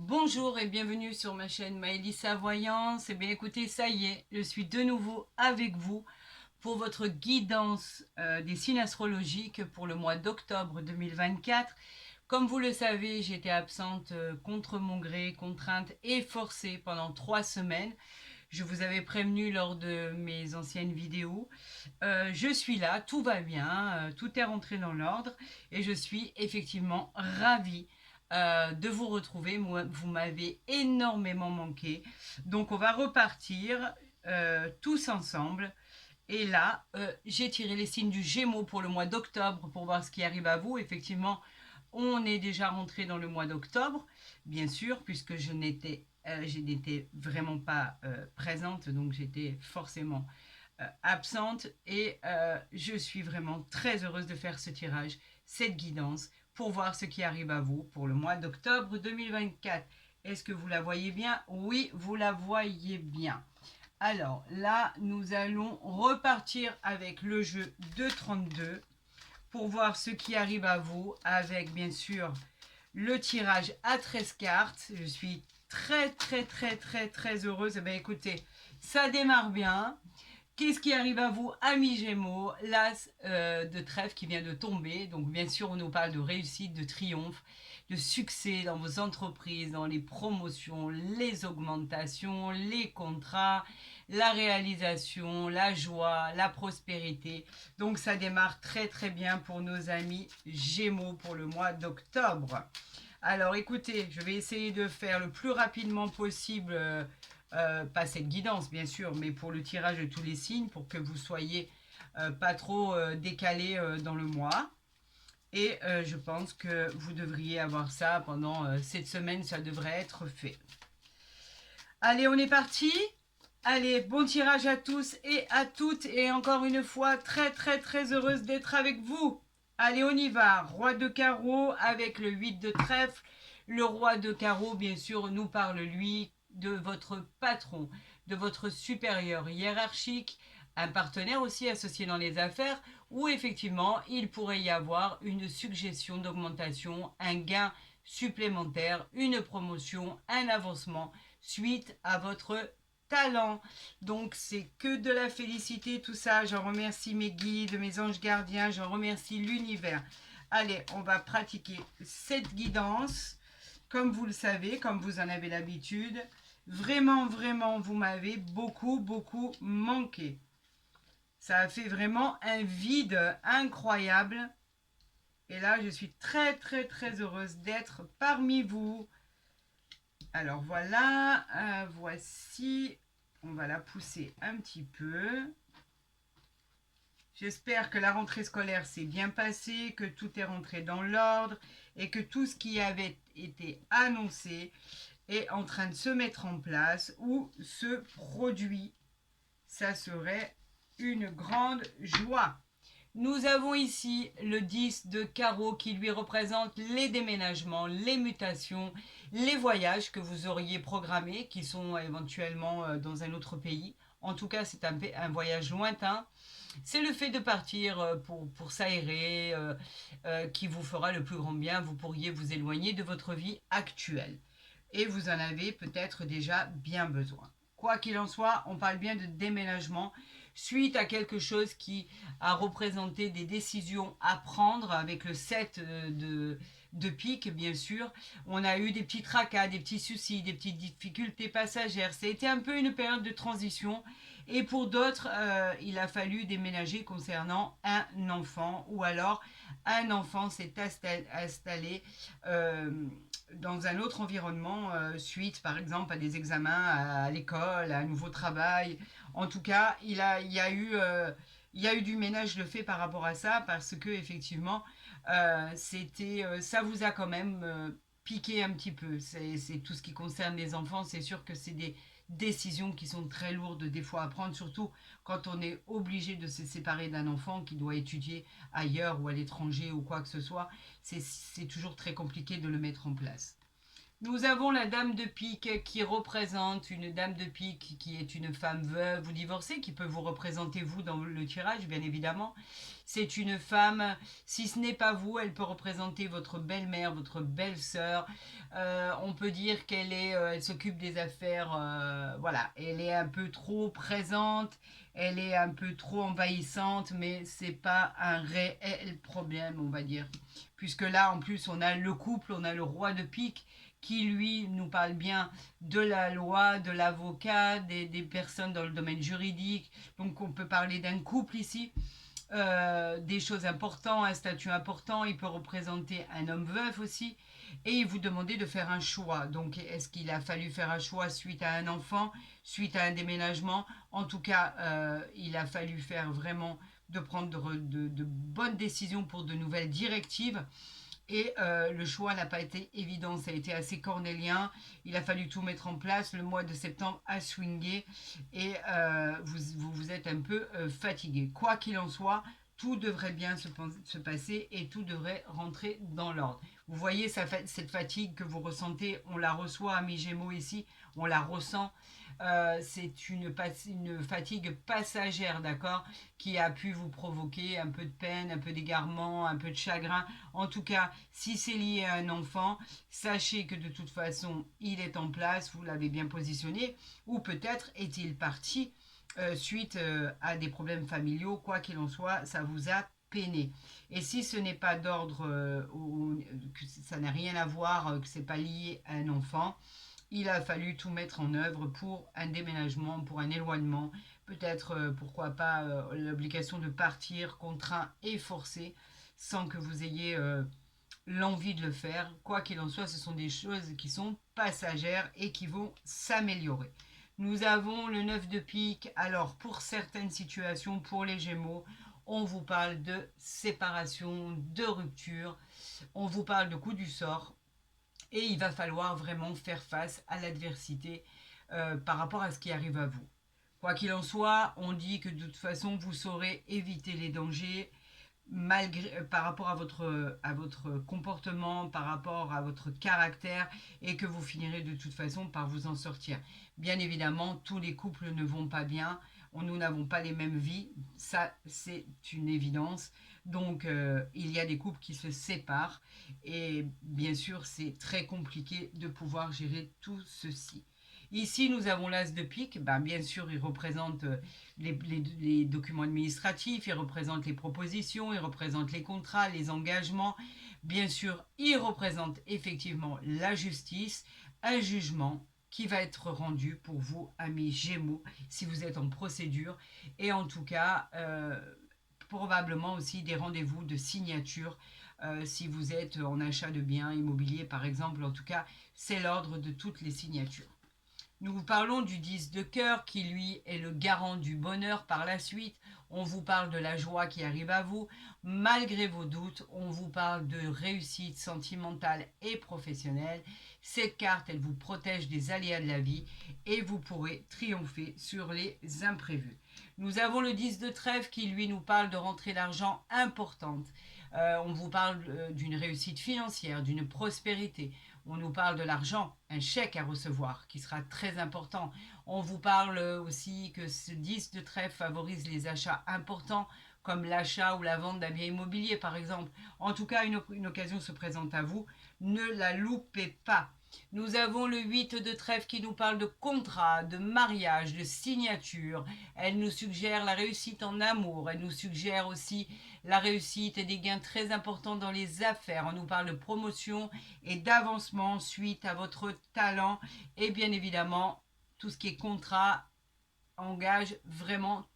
Bonjour et bienvenue sur ma chaîne Maëlissa Voyance. Et bien écoutez, ça y est, je suis de nouveau avec vous pour votre guidance des signes astrologiques pour le mois d'octobre 2024. Comme vous le savez, j'étais absente contre mon gré, contrainte et forcée pendant 3 semaines. Je vous avais prévenu lors de mes anciennes vidéos. Je suis là, tout va bien, tout est rentré dans l'ordre et je suis effectivement ravie de vous retrouver. Vous m'avez énormément manqué. Donc on va repartir tous ensemble. Et là, j'ai tiré les signes du Gémeaux pour le mois d'octobre pour voir ce qui arrive à vous. Effectivement, on est déjà rentré dans le mois d'octobre, bien sûr, puisque je n'étais vraiment pas présente, donc j'étais forcément absente. Et je suis vraiment très heureuse de faire ce tirage, cette guidance, pour voir ce qui arrive à vous pour le mois d'octobre 2024. Est-ce que vous la voyez bien? Oui, vous la voyez bien. Alors là, nous allons repartir avec le jeu de 32 pour voir ce qui arrive à vous avec bien sûr le tirage à 13 cartes. Je suis très heureuse. Eh bien, écoutez, ça démarre bien. Qu'est-ce qui arrive à vous, amis Gémeaux? L'As de trèfle qui vient de tomber. Donc, bien sûr, on nous parle de réussite, de triomphe, de succès dans vos entreprises, dans les promotions, les augmentations, les contrats, la réalisation, la joie, la prospérité. Donc, ça démarre très bien pour nos amis Gémeaux pour le mois d'octobre. Alors, écoutez, je vais essayer de faire le plus rapidement possible pas cette guidance bien sûr, mais pour le tirage de tous les signes, pour que vous soyez pas trop décalé dans le mois. Et je pense que vous devriez avoir ça pendant cette semaine, ça devrait être fait. Allez, on est parti. Allez, bon tirage à tous et à toutes. Et encore une fois, très heureuse d'être avec vous. Allez, on y va. Roi de carreau avec le 8 de trèfle. Le roi de carreau, bien sûr, nous parle, lui, de votre patron, de votre supérieur hiérarchique, un partenaire aussi associé dans les affaires, où effectivement, il pourrait y avoir une suggestion d'augmentation, un gain supplémentaire, une promotion, un avancement suite à votre talent. Donc c'est que de la félicité tout ça. J'en remercie mes guides, mes anges gardiens, j'en remercie l'univers. Allez, on va pratiquer cette guidance comme vous le savez, comme vous en avez l'habitude. Vraiment, vous m'avez beaucoup manqué. Ça a fait vraiment un vide incroyable. Et là, je suis très heureuse d'être parmi vous. Alors voilà, voici, on va la pousser un petit peu. J'espère que la rentrée scolaire s'est bien passée, que tout est rentré dans l'ordre et que tout ce qui avait été annoncé est en train de se mettre en place ou se produit. Ça serait une grande joie. Nous avons ici le 10 de carreau qui lui représente les déménagements, les mutations, les voyages que vous auriez programmés qui sont éventuellement dans un autre pays. En tout cas, c'est un voyage lointain. C'est le fait de partir pour s'aérer qui vous fera le plus grand bien. Vous pourriez vous éloigner de votre vie actuelle. Et vous en avez peut-être déjà bien besoin. Quoi qu'il en soit, on parle bien de déménagement suite à quelque chose qui a représenté des décisions à prendre avec le 7 de pique, bien sûr. On a eu des petits tracas, des petits soucis, des petites difficultés passagères. Ça a été un peu une période de transition. Et pour d'autres, il a fallu déménager concernant un enfant ou alors un enfant s'est installé dans un autre environnement suite par exemple à des examens à l'école, à un nouveau travail. En tout cas, il y a eu du ménage de fait par rapport à ça parce que effectivement, ça vous a quand même piqué un petit peu. C'est tout ce qui concerne les enfants. C'est sûr que c'est des décisions qui sont très lourdes des fois à prendre, surtout quand on est obligé de se séparer d'un enfant qui doit étudier ailleurs ou à l'étranger ou quoi que ce soit. C'est toujours très compliqué de le mettre en place. Nous avons la dame de pique qui représente une dame de pique qui est une femme veuve ou divorcée, qui peut vous représenter vous dans le tirage, bien évidemment. C'est une femme, si ce n'est pas vous, elle peut représenter votre belle-mère, votre belle-sœur. On peut dire qu'elle elle s'occupe des affaires, voilà, elle est un peu trop présente, elle est un peu trop envahissante, mais c'est pas un réel problème, on va dire. Puisque là, en plus, on a le couple, on a le roi de pique qui, lui, nous parle bien de la loi, de l'avocat, des personnes dans le domaine juridique. Donc, on peut parler d'un couple ici. Des choses importantes, un statut important, il peut représenter un homme veuf aussi, et il vous demandait de faire un choix. Donc, est-ce qu'il a fallu faire un choix suite à un enfant, suite à un déménagement? En tout cas, il a fallu faire vraiment de prendre de bonnes décisions pour de nouvelles directives. Et le choix n'a pas été évident, ça a été assez cornélien. Il a fallu tout mettre en place. Le mois de septembre a swingé et vous êtes un peu fatigué. Quoi qu'il en soit, tout devrait bien se passer et tout devrait rentrer dans l'ordre. Vous voyez cette fatigue que vous ressentez, on la reçoit, amis Gémeaux ici, on la ressent. C'est une fatigue passagère, d'accord, qui a pu vous provoquer un peu de peine, un peu d'égarement, un peu de chagrin. En tout cas, si c'est lié à un enfant, sachez que de toute façon, il est en place, vous l'avez bien positionné, ou peut-être est-il parti suite à des problèmes familiaux. Quoi qu'il en soit, ça vous a peiné. Et si ce n'est pas d'ordre, que ça n'a rien à voir, que c'est pas lié à un enfant, il a fallu tout mettre en œuvre pour un déménagement, pour un éloignement, peut-être, pourquoi pas, l'obligation de partir contraint et forcé, sans que vous ayez l'envie de le faire. Quoi qu'il en soit, ce sont des choses qui sont passagères et qui vont s'améliorer. Nous avons le 9 de pique. Alors, pour certaines situations, pour les Gémeaux, on vous parle de séparation, de rupture, on vous parle de coup du sort, et il va falloir vraiment faire face à l'adversité par rapport à ce qui arrive à vous. Quoi qu'il en soit, on dit que de toute façon, vous saurez éviter les dangers par rapport à votre comportement, par rapport à votre caractère, et que vous finirez de toute façon par vous en sortir. Bien évidemment, tous les couples ne vont pas bien, nous n'avons pas les mêmes vies, ça c'est une évidence. Donc il y a des couples qui se séparent, et bien sûr c'est très compliqué de pouvoir gérer tout ceci. Ici, nous avons l'as de pique. Ben, bien sûr, il représente les documents administratifs, il représente les propositions, il représente les contrats, les engagements. Bien sûr, il représente effectivement la justice, un jugement qui va être rendu pour vous, amis Gémeaux, si vous êtes en procédure. Et en tout cas, probablement aussi des rendez-vous de signature si vous êtes en achat de biens immobiliers, par exemple. En tout cas, c'est l'ordre de toutes les signatures. Nous vous parlons du 10 de cœur qui lui est le garant du bonheur par la suite. On vous parle de la joie qui arrive à vous. Malgré vos doutes, on vous parle de réussite sentimentale et professionnelle. Cette carte, elle vous protège des aléas de la vie et vous pourrez triompher sur les imprévus. Nous avons le 10 de trèfle qui lui nous parle de rentrée d'argent importante. On vous parle d'une réussite financière, d'une prospérité. On nous parle de l'argent, un chèque à recevoir qui sera très important. On vous parle aussi que ce 10 de trèfle favorise les achats importants comme l'achat ou la vente d'un bien immobilier par exemple. En tout cas, une occasion se présente à vous. Ne la loupez pas. Nous avons le 8 de trèfle qui nous parle de contrat, de mariage, de signature. Elle nous suggère la réussite en amour. Elle nous suggère aussi la réussite et des gains très importants dans les affaires. On nous parle de promotion et d'avancement suite à votre talent. Et bien évidemment, tout ce qui est contrat engage vraiment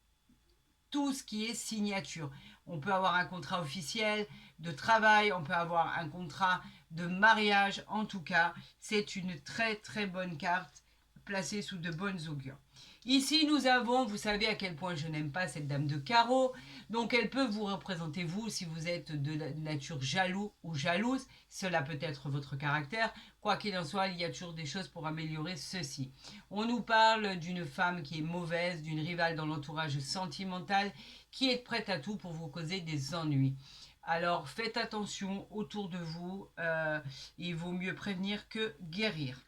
tout ce qui est signature. On peut avoir un contrat officiel de travail, on peut avoir un contrat de mariage. En tout cas, c'est une très très bonne carte placée sous de bonnes augures. Ici, nous avons, vous savez à quel point je n'aime pas cette dame de carreau, donc elle peut vous représenter vous si vous êtes de nature jaloux ou jalouse, cela peut être votre caractère, quoi qu'il en soit, il y a toujours des choses pour améliorer ceci. On nous parle d'une femme qui est mauvaise, d'une rivale dans l'entourage sentimental, qui est prête à tout pour vous causer des ennuis. Alors faites attention autour de vous, il vaut mieux prévenir que guérir.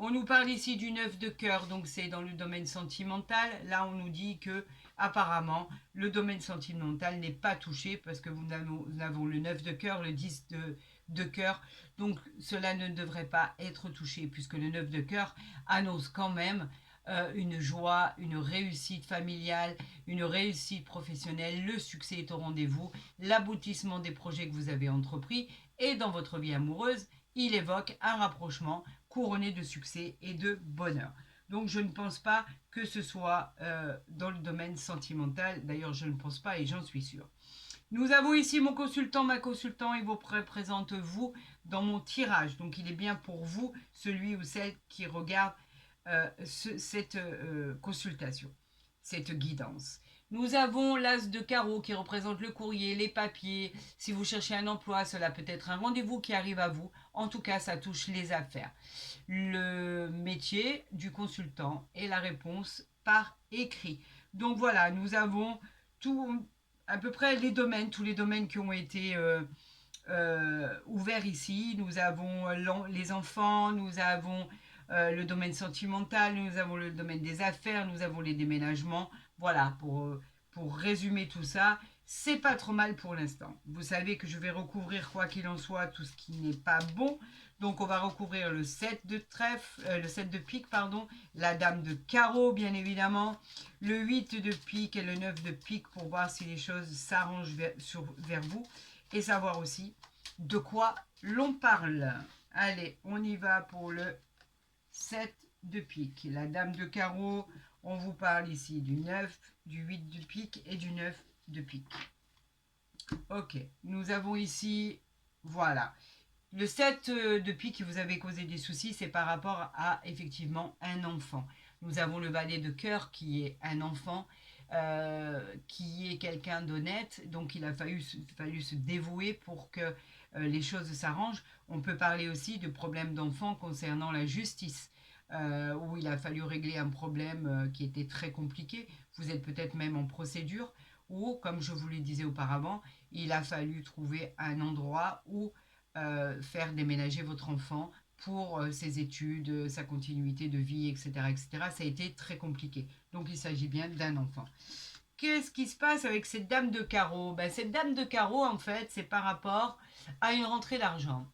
On nous parle ici du 9 de cœur, donc c'est dans le domaine sentimental. Là, on nous dit que apparemment, le domaine sentimental n'est pas touché parce que nous avons le 9 de cœur, le 10 de cœur. Donc, cela ne devrait pas être touché puisque le 9 de cœur annonce quand même une joie, une réussite familiale, une réussite professionnelle, le succès est au rendez-vous, l'aboutissement des projets que vous avez entrepris et dans votre vie amoureuse, il évoque un rapprochement couronné de succès et de bonheur. Donc je ne pense pas que ce soit dans le domaine sentimental, d'ailleurs je ne pense pas et j'en suis sûre. Nous avons ici mon consultant, ma consultant, il vous représente vous dans mon tirage. Donc il est bien pour vous, celui ou celle qui regarde cette consultation, cette guidance. Nous avons l'as de carreau qui représente le courrier, les papiers. Si vous cherchez un emploi, cela peut être un rendez-vous qui arrive à vous. En tout cas, ça touche les affaires. Le métier du consultant et la réponse par écrit. Donc voilà, nous avons tout, à peu près les domaines, tous les domaines qui ont été ouverts ici. Nous avons les enfants, nous avons le domaine sentimental, nous avons le domaine des affaires, nous avons les déménagements. Voilà, pour résumer tout ça, c'est pas trop mal pour l'instant. Vous savez que je vais recouvrir, quoi qu'il en soit, tout ce qui n'est pas bon. Donc on va recouvrir le 7 de trèfle, le 7 de pique, pardon, la dame de carreau, bien évidemment, le 8 de pique et le 9 de pique pour voir si les choses s'arrangent vers vous et savoir aussi de quoi l'on parle. Allez, on y va pour le 7 de pique. La dame de carreau, on vous parle ici du 9, du 8 de pique et du 9 de pique. Ok, nous avons ici, voilà. Le 7 de pique qui vous avait causé des soucis, c'est par rapport à effectivement un enfant. Nous avons le valet de cœur qui est un enfant, qui est quelqu'un d'honnête, donc il a fallu se dévouer pour que les choses s'arrangent. On peut parler aussi de problèmes d'enfants concernant la justice, où il a fallu régler un problème qui était très compliqué. Vous êtes peut-être même en procédure, ou comme je vous le disais auparavant, il a fallu trouver un endroit où faire déménager votre enfant pour ses études, sa continuité de vie, etc., etc. Ça a été très compliqué. Donc il s'agit bien d'un enfant. Qu'est-ce qui se passe avec cette dame de carreau? Cette dame de carreau, en fait, c'est par rapport à une rentrée d'argent.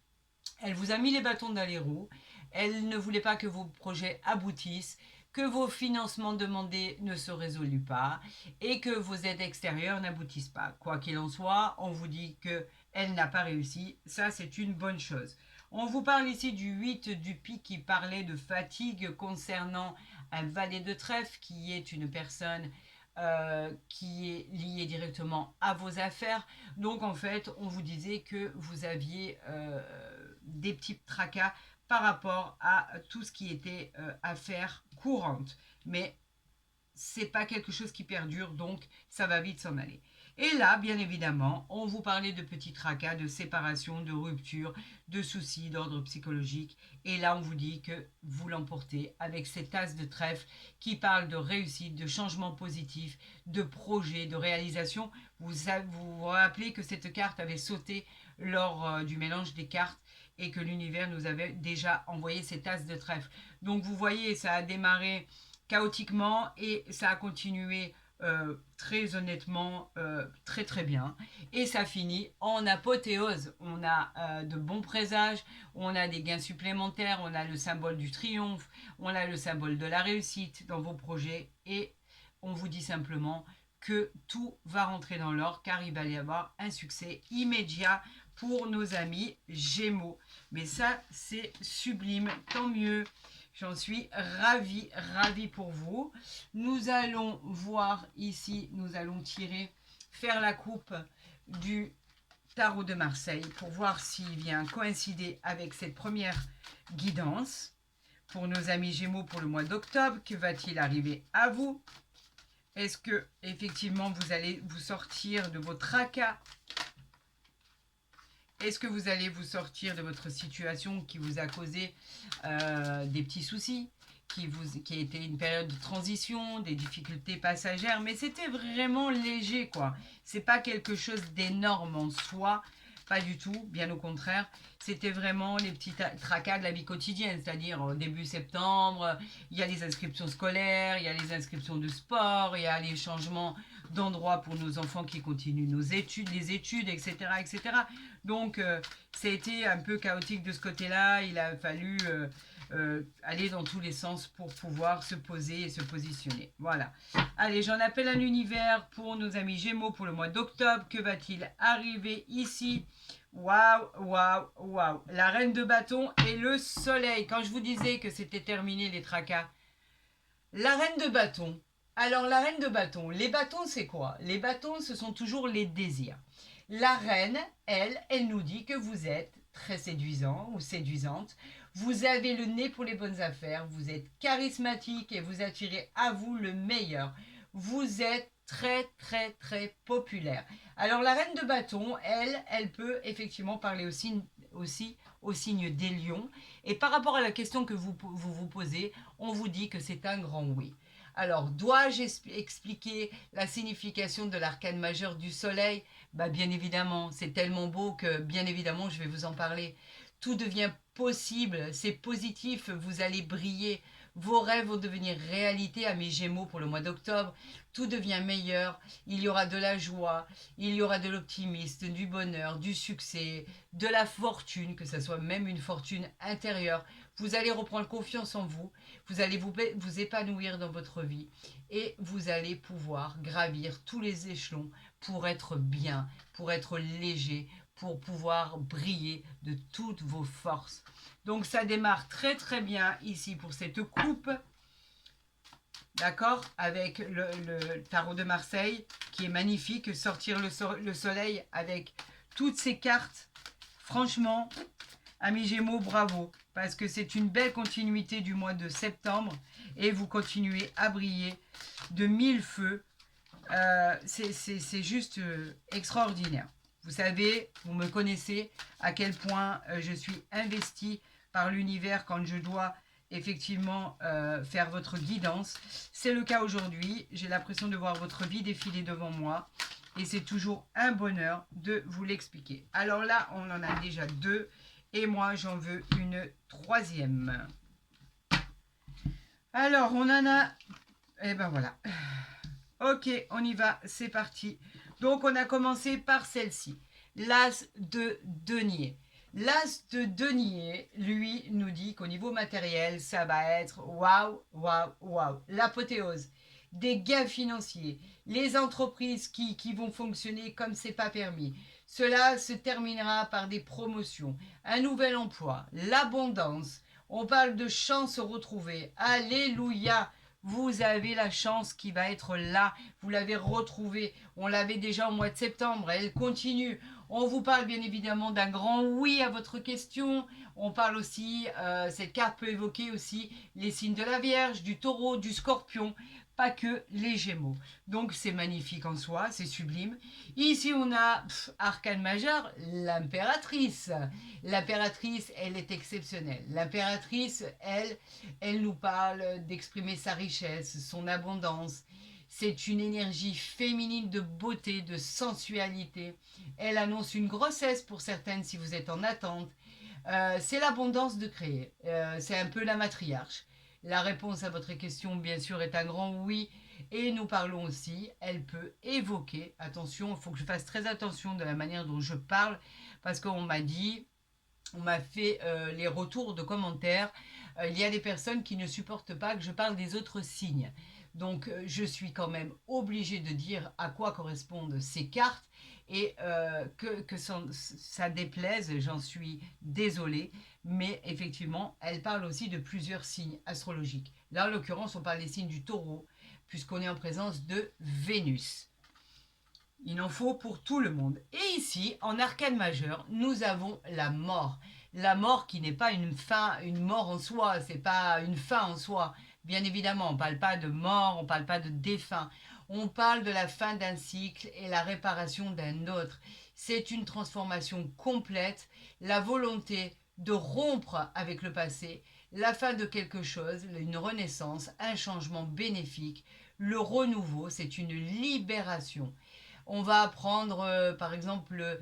Elle vous a mis les bâtons dans les roues. Elle ne voulait pas que vos projets aboutissent, que vos financements demandés ne se résolvent pas et que vos aides extérieures n'aboutissent pas. Quoi qu'il en soit, on vous dit qu'elle n'a pas réussi. Ça, c'est une bonne chose. On vous parle ici du 8 du pique qui parlait de fatigue concernant un valet de trèfle qui est une personne qui est liée directement à vos affaires. Donc en fait, on vous disait que vous aviez des petits tracas par rapport à tout ce qui était affaires courantes. Mais c'est pas quelque chose qui perdure, donc ça va vite s'en aller. Et là, bien évidemment, on vous parlait de petits tracas, de séparation, de rupture, de soucis d'ordre psychologique. Et là, on vous dit que vous l'emportez avec cette as de trèfle qui parle de réussite, de changement positif, de projet, de réalisation. Vous rappelez que cette carte avait sauté lors du mélange des cartes et que l'univers nous avait déjà envoyé cette as de trèfle. Donc vous voyez, ça a démarré chaotiquement et ça a continué très honnêtement très très bien et ça finit en apothéose. On a de bons présages, on a des gains supplémentaires, on a le symbole du triomphe, on a le symbole de la réussite dans vos projets et on vous dit simplement que tout va rentrer dans l'ordre car il va y avoir un succès immédiat pour nos amis Gémeaux. Mais ça, c'est sublime, tant mieux. J'en suis ravie, ravie pour vous. Nous allons voir ici, nous allons faire la coupe du tarot de Marseille pour voir s'il vient coïncider avec cette première guidance. Pour nos amis Gémeaux pour le mois d'octobre, que va-t-il arriver à vous? Est-ce que effectivement vous allez vous sortir de vos tracas? Est-ce que vous allez vous sortir de votre situation qui vous a causé des petits soucis, qui a été une période de transition, des difficultés passagères, mais c'était vraiment léger, quoi. C'est pas quelque chose d'énorme en soi, Pas du tout, bien au contraire. C'était vraiment les petits tracas de la vie quotidienne, c'est-à-dire début septembre, il y a les inscriptions scolaires, il y a les inscriptions de sport, il y a les changements d'endroit pour nos enfants qui continuent nos études, les études, etc. etc. Donc, ça a été un peu chaotique de ce côté-là. Il a fallu aller dans tous les sens pour pouvoir se poser et se positionner. Voilà. Allez, j'en appelle à l'univers pour nos amis Gémeaux pour le mois d'octobre. Que va-t-il arriver ici? Waouh, waouh, waouh. La reine de bâton et le soleil. Quand je vous disais que c'était terminé les tracas. La reine de bâton. Alors, la reine de bâton. Les bâtons, c'est quoi? Les bâtons, ce sont toujours les désirs. La reine, elle nous dit que vous êtes très séduisant ou séduisante. Vous avez le nez pour les bonnes affaires. Vous êtes charismatique et vous attirez à vous le meilleur. Vous êtes très, très, très populaire. Alors, la reine de bâton, elle peut effectivement parler aussi au signe des lions. Et par rapport à la question que vous posez, on vous dit que c'est un grand oui. Alors, dois-je expliquer la signification de l'arcane majeur du soleil? Bah, bien évidemment, c'est tellement beau que bien évidemment, je vais vous en parler. Tout devient possible, c'est positif, vous allez briller. Vos rêves vont devenir réalité à mes Gémeaux pour le mois d'octobre. Tout devient meilleur, il y aura de la joie, il y aura de l'optimisme, du bonheur, du succès, de la fortune, que ce soit même une fortune intérieure. Vous allez reprendre confiance en vous, vous allez vous épanouir dans votre vie et vous allez pouvoir gravir tous les échelons pour être bien, pour être léger, pour pouvoir briller de toutes vos forces. Donc ça démarre très très bien ici pour cette coupe. D'accord? Avec le tarot de Marseille qui est magnifique. Sortir le soleil avec toutes ces cartes. Franchement, amis Gémeaux, bravo. Parce que c'est une belle continuité du mois de septembre. Et vous continuez à briller de mille feux. C'est juste extraordinaire. Vous savez, vous me connaissez à quel point je suis investie par l'univers quand je dois effectivement faire votre guidance. C'est le cas aujourd'hui. J'ai l'impression de voir votre vie défiler devant moi. Et c'est toujours un bonheur de vous l'expliquer. Alors là, on en a déjà deux. Et moi, j'en veux une troisième. Alors, on en a... Et ben voilà. Ok, on y va, c'est parti. Donc, on a commencé par celle-ci. L'as de denier. L'as de denier, lui, nous dit qu'au niveau matériel, ça va être waouh, waouh, waouh. L'apothéose. Des gains financiers. Les entreprises qui vont fonctionner comme c'est pas permis. Cela se terminera par des promotions, un nouvel emploi, l'abondance. On parle de chance retrouvée. Alléluia. Vous avez la chance qui va être là. Vous l'avez retrouvée. On l'avait déjà au mois de septembre. Elle continue. On vous parle bien évidemment d'un grand oui à votre question. On parle aussi, cette carte peut évoquer aussi les signes de la Vierge, du Taureau, du Scorpion. Pas que les Gémeaux. Donc c'est magnifique en soi, c'est sublime. Ici on a arcane majeur, l'impératrice. L'impératrice, elle est exceptionnelle. L'impératrice, elle nous parle d'exprimer sa richesse, son abondance. C'est une énergie féminine de beauté, de sensualité. Elle annonce une grossesse pour certaines si vous êtes en attente. C'est l'abondance de créer. C'est un peu la matriarche. La réponse à votre question, bien sûr, est un grand oui. Et nous parlons aussi, elle peut évoquer, attention, il faut que je fasse très attention de la manière dont je parle, parce qu'on m'a dit, on m'a fait les retours de commentaires, il y a des personnes qui ne supportent pas que je parle des autres signes. Donc, je suis quand même obligée de dire à quoi correspondent ces cartes et que ça déplaise, j'en suis désolée. Mais effectivement, elle parle aussi de plusieurs signes astrologiques. Là, en l'occurrence, on parle des signes du Taureau, puisqu'on est en présence de Vénus. Il en faut pour tout le monde. Et ici, en arcane majeur, nous avons la mort. La mort qui n'est pas une fin, une mort en soi, c'est pas une fin en soi. Bien évidemment, on ne parle pas de mort, on ne parle pas de défunt. On parle de la fin d'un cycle et la réparation d'un autre. C'est une transformation complète, la volonté de rompre avec le passé, la fin de quelque chose, une renaissance, un changement bénéfique. Le renouveau, c'est une libération. On va apprendre, par exemple,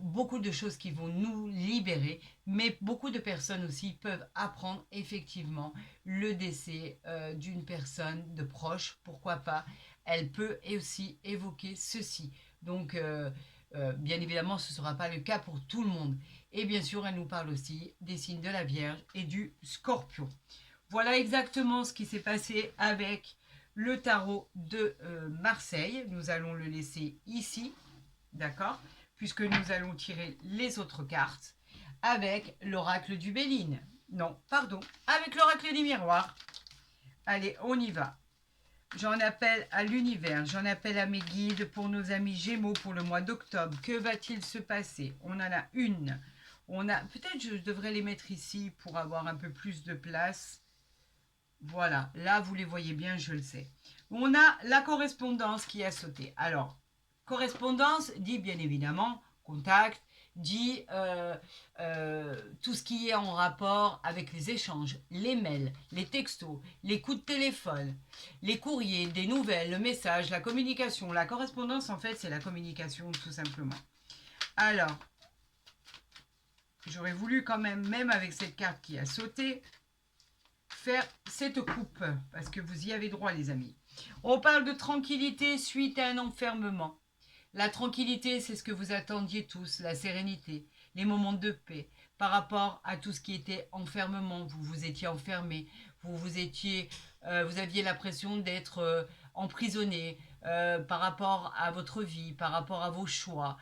beaucoup de choses qui vont nous libérer, mais beaucoup de personnes aussi peuvent apprendre effectivement le décès d'une personne de proche, pourquoi pas. Elle peut aussi évoquer ceci. Donc, bien évidemment, ce ne sera pas le cas pour tout le monde. Et bien sûr, elle nous parle aussi des signes de la Vierge et du Scorpion. Voilà exactement ce qui s'est passé avec le tarot de Marseille. Nous allons le laisser ici, d'accord? Puisque nous allons tirer les autres cartes avec l'oracle du Béline. Non, pardon, avec l'oracle des miroirs. Allez, on y va. J'en appelle à l'univers, j'en appelle à mes guides pour nos amis Gémeaux pour le mois d'octobre. Que va-t-il se passer? On en a une. On a, peut-être je devrais les mettre ici pour avoir un peu plus de place. Voilà, là vous les voyez bien, je le sais. On a la correspondance qui a sauté. Alors, correspondance dit bien évidemment contact, dit tout ce qui est en rapport avec les échanges, les mails, les textos, les coups de téléphone, les courriers, des nouvelles, le message, la communication. La correspondance, en fait, c'est la communication tout simplement. Alors, j'aurais voulu quand même avec cette carte qui a sauté, faire cette coupe, parce que vous y avez droit les amis. On parle de tranquillité suite à un enfermement. La tranquillité, c'est ce que vous attendiez tous, la sérénité, les moments de paix, par rapport à tout ce qui était enfermement. Vous vous étiez enfermé, vous aviez l'impression d'être emprisonné par rapport à votre vie, par rapport à vos choix.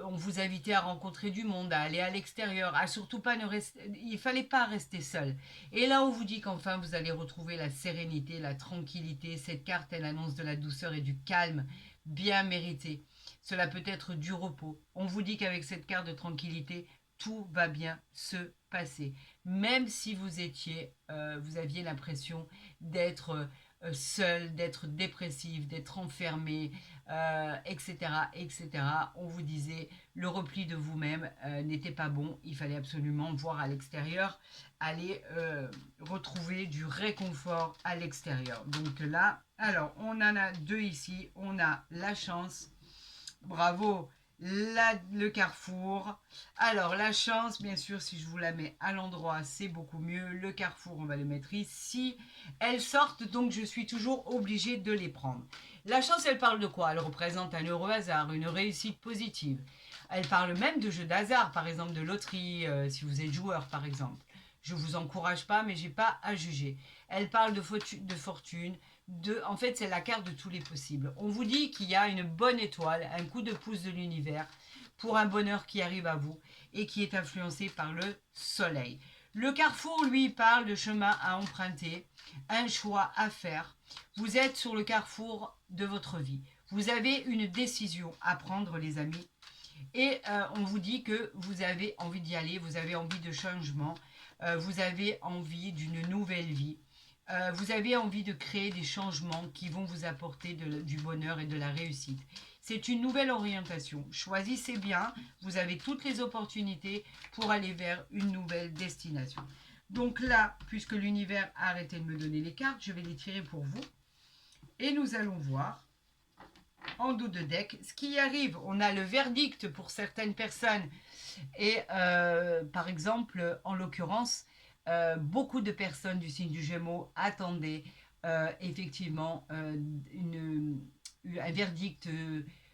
On vous invitait à rencontrer du monde, à aller à l'extérieur, à surtout pas ne rester. Il fallait pas rester seul. Et là, on vous dit qu'enfin vous allez retrouver la sérénité, la tranquillité. Cette carte, elle annonce de la douceur et du calme bien mérité. Cela peut être du repos. On vous dit qu'avec cette carte de tranquillité, tout va bien se passer. Même si vous aviez l'impression d'être seul, d'être dépressif, d'être enfermé, etc., etc. On vous disait le repli de vous-même n'était pas bon. Il fallait absolument voir à l'extérieur, aller retrouver du réconfort à l'extérieur. Donc là, alors on en a deux ici. On a la chance. Bravo. Le carrefour. Alors, la chance, bien sûr, si je vous la mets à l'endroit, c'est beaucoup mieux. Le carrefour, on va le mettre ici. Elles sortent, donc je suis toujours obligée de les prendre. La chance, elle parle de quoi? Elle représente un heureux hasard, une réussite positive. Elle parle même de jeux d'hasard, par exemple de loterie, si vous êtes joueur, par exemple. Je ne vous encourage pas, mais j'ai pas à juger. Elle parle de fortune, en fait, c'est la carte de tous les possibles. On vous dit qu'il y a une bonne étoile, un coup de pouce de l'univers pour un bonheur qui arrive à vous et qui est influencé par le soleil. Le carrefour, lui, parle de chemin à emprunter, un choix à faire. Vous êtes sur le carrefour de votre vie. Vous avez une décision à prendre, les amis. Et on vous dit que vous avez envie d'y aller, vous avez envie de changement, vous avez envie d'une nouvelle vie. Vous avez envie de créer des changements qui vont vous apporter du bonheur et de la réussite. C'est une nouvelle orientation. Choisissez bien, vous avez toutes les opportunités pour aller vers une nouvelle destination. Donc là, puisque l'univers a arrêté de me donner les cartes, je vais les tirer pour vous. Et nous allons voir en dos de deck ce qui arrive. On a le verdict pour certaines personnes. Et par exemple, en l'occurrence, beaucoup de personnes du signe du Gémeaux attendaient effectivement un verdict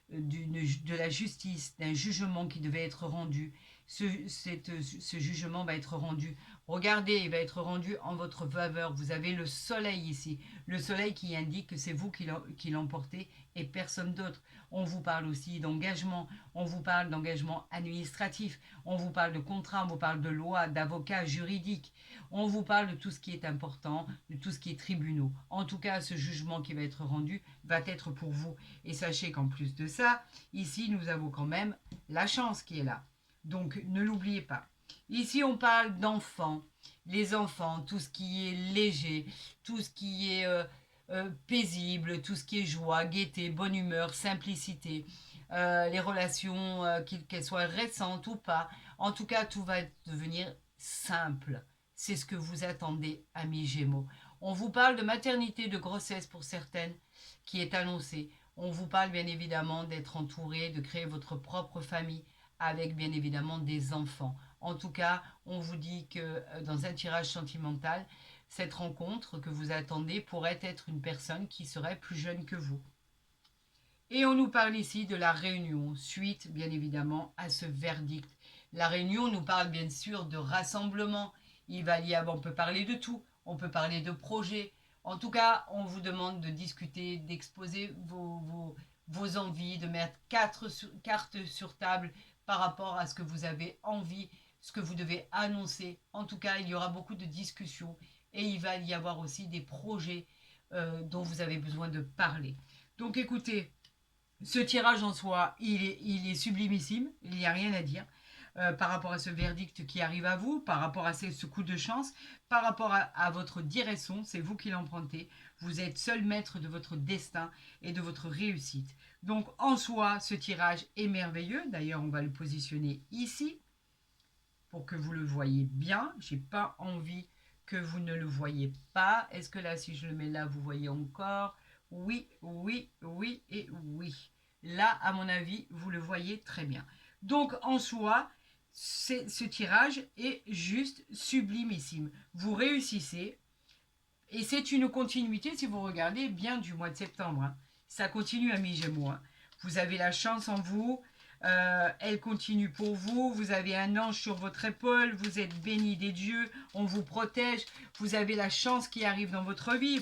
de la justice, d'un jugement qui devait être rendu. Ce jugement va être rendu. Regardez, il va être rendu en votre faveur. Vous avez le soleil ici. Le soleil qui indique que c'est vous qui l'emportez et personne d'autre. On vous parle aussi d'engagement. On vous parle d'engagement administratif. On vous parle de contrat. On vous parle de loi, d'avocat juridique. On vous parle de tout ce qui est important, de tout ce qui est tribunaux. En tout cas, ce jugement qui va être rendu va être pour vous. Et sachez qu'en plus de ça, ici, nous avons quand même la chance qui est là. Donc, ne l'oubliez pas. Ici, on parle d'enfants. Les enfants, tout ce qui est léger, tout ce qui est paisible, tout ce qui est joie, gaieté, bonne humeur, simplicité. Les relations, qu'elles soient récentes ou pas. En tout cas, tout va devenir simple. C'est ce que vous attendez, amis Gémeaux. On vous parle de maternité, de grossesse pour certaines, qui est annoncée. On vous parle bien évidemment d'être entouré, de créer votre propre famille avec bien évidemment des enfants. En tout cas, on vous dit que dans un tirage sentimental, cette rencontre que vous attendez pourrait être une personne qui serait plus jeune que vous. Et on nous parle ici de la réunion, suite bien évidemment à ce verdict. La réunion nous parle bien sûr de rassemblement. Il va y avoir, on peut parler de tout, on peut parler de projets. En tout cas, on vous demande de discuter, d'exposer vos envies, de mettre cartes sur table par rapport à ce que vous avez envie, ce que vous devez annoncer. En tout cas, il y aura beaucoup de discussions et il va y avoir aussi des projets dont vous avez besoin de parler. Donc écoutez, ce tirage en soi, il est sublimissime, il n'y a rien à dire. Par rapport à ce verdict qui arrive à vous, par rapport à ce coup de chance, par rapport à votre direction, c'est vous qui l'empruntez. Vous êtes seul maître de votre destin et de votre réussite. Donc en soi, ce tirage est merveilleux. D'ailleurs, on va le positionner ici pour que vous le voyez bien. Je n'ai pas envie que vous ne le voyez pas. Est-ce que là, si je le mets là, vous voyez encore? Oui, oui, oui et oui. Là, à mon avis, vous le voyez très bien. Donc, en soi, ce tirage est juste sublimissime. Vous réussissez et c'est une continuité, si vous regardez bien, du mois de septembre. Hein. Ça continue à mi-gémeaux. Hein. Vous avez la chance en vous. Elle continue pour vous. Vous avez un ange sur votre épaule. Vous êtes béni des dieux. On vous protège. Vous avez la chance qui arrive dans votre vie.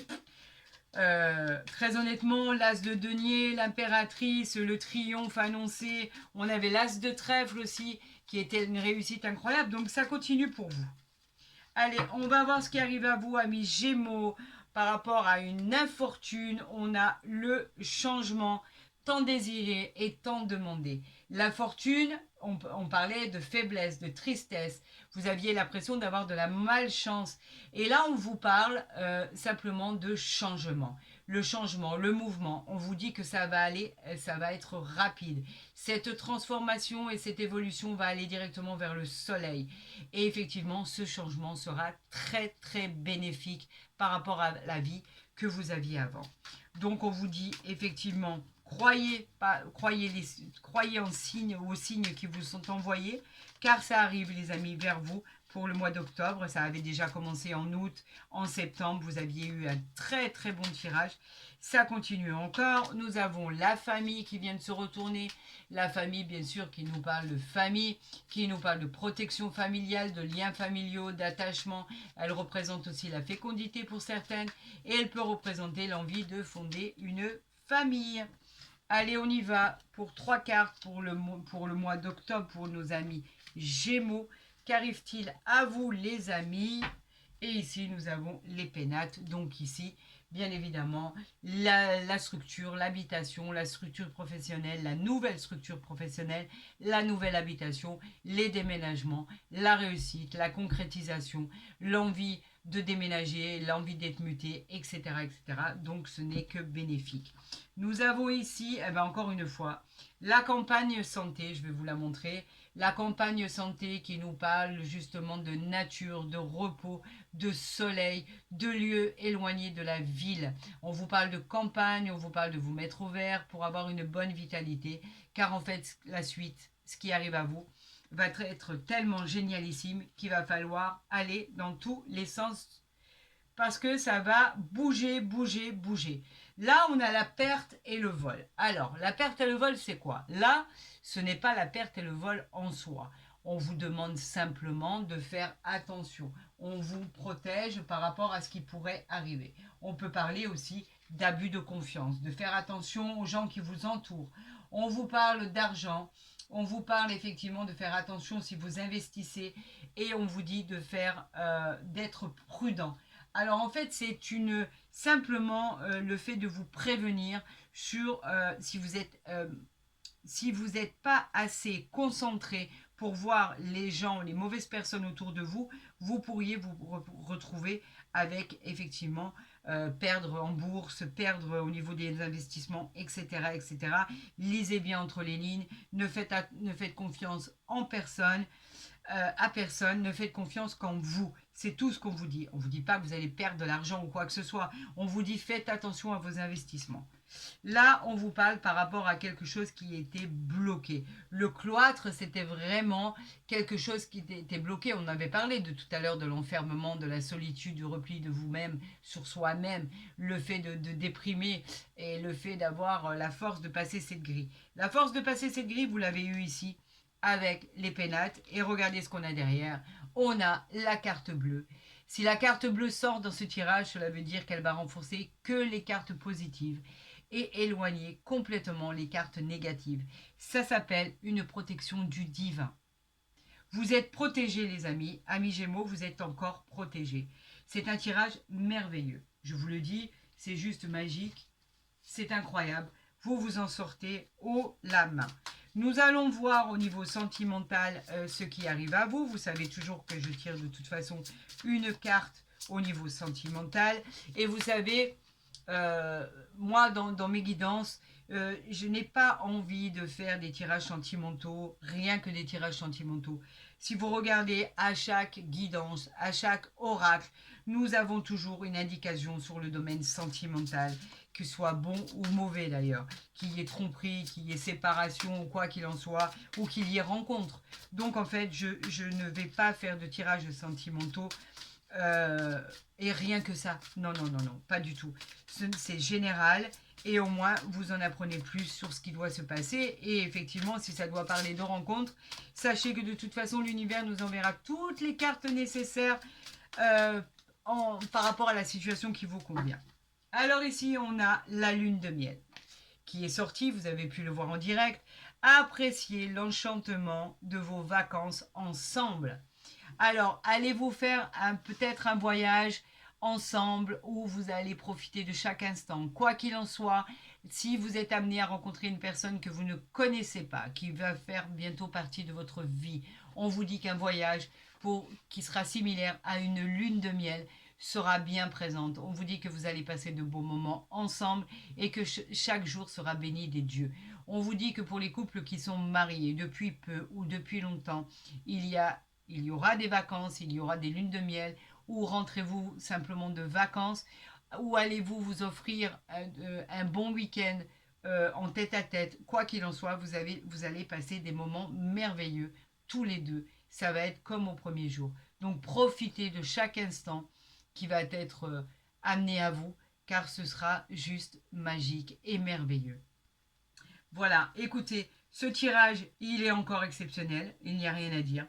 Très honnêtement, l'as de denier, l'impératrice, le triomphe annoncé. On avait l'as de trèfle aussi, qui était une réussite incroyable. Donc ça continue pour vous. Allez, on va voir ce qui arrive à vous, amis Gémeaux, par rapport à une infortune. On a le changement tant désiré et tant demandé. La fortune, on parlait de faiblesse, de tristesse. Vous aviez l'impression d'avoir de la malchance. Et là, on vous parle simplement de changement. Le changement, le mouvement, on vous dit que ça va aller, ça va être rapide. Cette transformation et cette évolution va aller directement vers le soleil. Et effectivement, ce changement sera très très bénéfique par rapport à la vie que vous aviez avant. Donc on vous dit effectivement, croyez en signes, aux signes qui vous sont envoyés, car ça arrive les amis vers vous pour le mois d'octobre. Ça avait déjà commencé en août, en septembre, vous aviez eu un très très bon tirage. Ça continue encore. Nous avons la famille qui vient de se retourner. La famille, bien sûr, qui nous parle de famille, qui nous parle de protection familiale, de liens familiaux, d'attachement. Elle représente aussi la fécondité pour certaines. Et elle peut représenter l'envie de fonder une famille. Allez, on y va pour 3 cartes pour le mois d'octobre pour nos amis Gémeaux. Qu'arrive-t-il à vous, les amis? Et ici, nous avons les pénates. Donc ici, bien évidemment, la structure, l'habitation, la structure professionnelle, la nouvelle structure professionnelle, la nouvelle habitation, les déménagements, la réussite, la concrétisation, l'envie de déménager, l'envie d'être muté, etc., etc. Donc, ce n'est que bénéfique. Nous avons ici, encore une fois, la campagne santé, je vais vous la montrer. La campagne santé qui nous parle justement de nature, de repos, de soleil, de lieux éloignés de la ville. On vous parle de campagne, on vous parle de vous mettre au vert pour avoir une bonne vitalité, car en fait, la suite, ce qui arrive à vous, va être tellement génialissime qu'il va falloir aller dans tous les sens parce que ça va bouger, bouger, bouger. Là, on a la perte et le vol. Alors, la perte et le vol, c'est quoi? Là, ce n'est pas la perte et le vol en soi. On vous demande simplement de faire attention. On vous protège par rapport à ce qui pourrait arriver. On peut parler aussi d'abus de confiance, de faire attention aux gens qui vous entourent. On vous parle d'argent. On vous parle effectivement de faire attention si vous investissez et on vous dit de d'être prudent. Alors en fait, c'est simplement le fait de vous prévenir sur si vous n'êtes pas assez concentré pour voir les gens, les mauvaises personnes autour de vous, vous pourriez vous retrouver avec effectivement perdre en bourse, perdre au niveau des investissements, etc., etc. Lisez bien entre les lignes, ne faites confiance en personne. à personne, ne faites confiance qu'en vous. C'est tout ce qu'on vous dit. On ne vous dit pas que vous allez perdre de l'argent ou quoi que ce soit. On vous dit faites attention à vos investissements. Là, on vous parle par rapport à quelque chose qui était bloqué. Le cloître, c'était vraiment quelque chose qui était bloqué. On avait parlé de tout à l'heure de l'enfermement, de la solitude, du repli de vous-même sur soi-même, le fait de déprimer et le fait d'avoir la force de passer cette grille. La force de passer cette grille, vous l'avez eu ici avec les pénates. Et regardez ce qu'on a derrière. On a la carte bleue. Si la carte bleue sort dans ce tirage, cela veut dire qu'elle va renforcer que les cartes positives et éloigner complètement les cartes négatives. Ça s'appelle une protection du divin. Vous êtes protégés, les amis. Amis Gémeaux, vous êtes encore protégés. C'est un tirage merveilleux. Je vous le dis, c'est juste magique. C'est incroyable. Vous vous en sortez haut la main. Nous allons voir au niveau sentimental ce qui arrive à vous. Vous savez toujours que je tire de toute façon une carte au niveau sentimental. Et vous savez, moi, dans mes guidances, je n'ai pas envie de faire des tirages sentimentaux, rien que des tirages sentimentaux. Si vous regardez à chaque guidance, à chaque oracle, nous avons toujours une indication sur le domaine sentimental, que ce soit bon ou mauvais d'ailleurs, qu'il y ait tromperie, qu'il y ait séparation ou quoi qu'il en soit, ou qu'il y ait rencontre. Donc en fait, je ne vais pas faire de tirages sentimentaux et rien que ça. Non, non, non, non, pas du tout. C'est général et au moins vous en apprenez plus sur ce qui doit se passer. Et effectivement, si ça doit parler de rencontres, sachez que de toute façon, l'univers nous enverra toutes les cartes nécessaires par rapport à la situation qui vous convient. Alors ici, on a la lune de miel qui est sortie, vous avez pu le voir en direct. Appréciez l'enchantement de vos vacances ensemble. Alors, allez-vous faire peut-être un voyage ensemble où vous allez profiter de chaque instant. Quoi qu'il en soit, si vous êtes amené à rencontrer une personne que vous ne connaissez pas, qui va faire bientôt partie de votre vie, on vous dit qu'un voyage qui sera similaire à une lune de miel sera bien présente. On vous dit que vous allez passer de beaux moments ensemble et que chaque jour sera béni des dieux. On vous dit que pour les couples qui sont mariés depuis peu ou depuis longtemps, il y aura des vacances, il y aura des lunes de miel, ou rentrez-vous simplement de vacances, ou allez-vous vous offrir un bon week-end en tête-à-tête. Quoi qu'il en soit, vous allez passer des moments merveilleux, tous les deux. Ça va être comme au premier jour. Donc profitez de chaque instant qui va être amené à vous, car ce sera juste magique et merveilleux. Voilà, écoutez, ce tirage, il est encore exceptionnel, il n'y a rien à dire.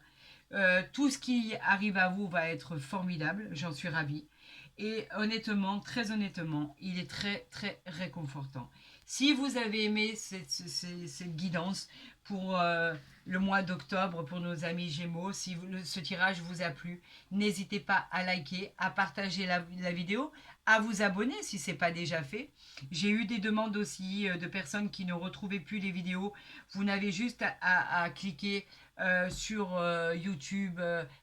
Tout ce qui arrive à vous va être formidable, j'en suis ravie. Et honnêtement, très honnêtement, il est très très réconfortant. Si vous avez aimé cette guidance pour le mois d'octobre pour nos amis Gémeaux, si ce tirage vous a plu, n'hésitez pas à liker, à partager la vidéo, à vous abonner si ce n'est pas déjà fait. J'ai eu des demandes aussi de personnes qui ne retrouvaient plus les vidéos. Vous n'avez juste à cliquer sur YouTube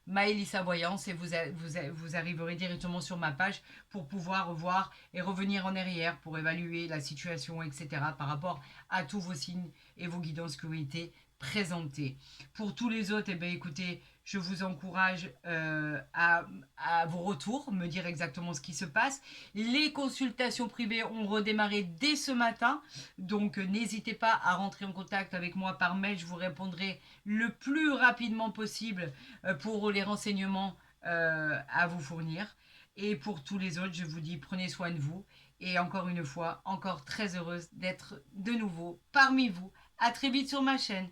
Maëlissa Voyance et vous arriverez directement sur ma page pour pouvoir voir et revenir en arrière pour évaluer la situation, etc. par rapport à tous vos signes et vos guidances qui ont été présentés. Pour tous les autres, eh bien, écoutez, je vous encourage à vos retours, me dire exactement ce qui se passe. Les consultations privées ont redémarré dès ce matin, donc n'hésitez pas à rentrer en contact avec moi par mail, je vous répondrai le plus rapidement possible pour les renseignements à vous fournir. Et pour tous les autres, je vous dis prenez soin de vous. Et encore une fois, encore très heureuse d'être de nouveau parmi vous. À très vite sur ma chaîne.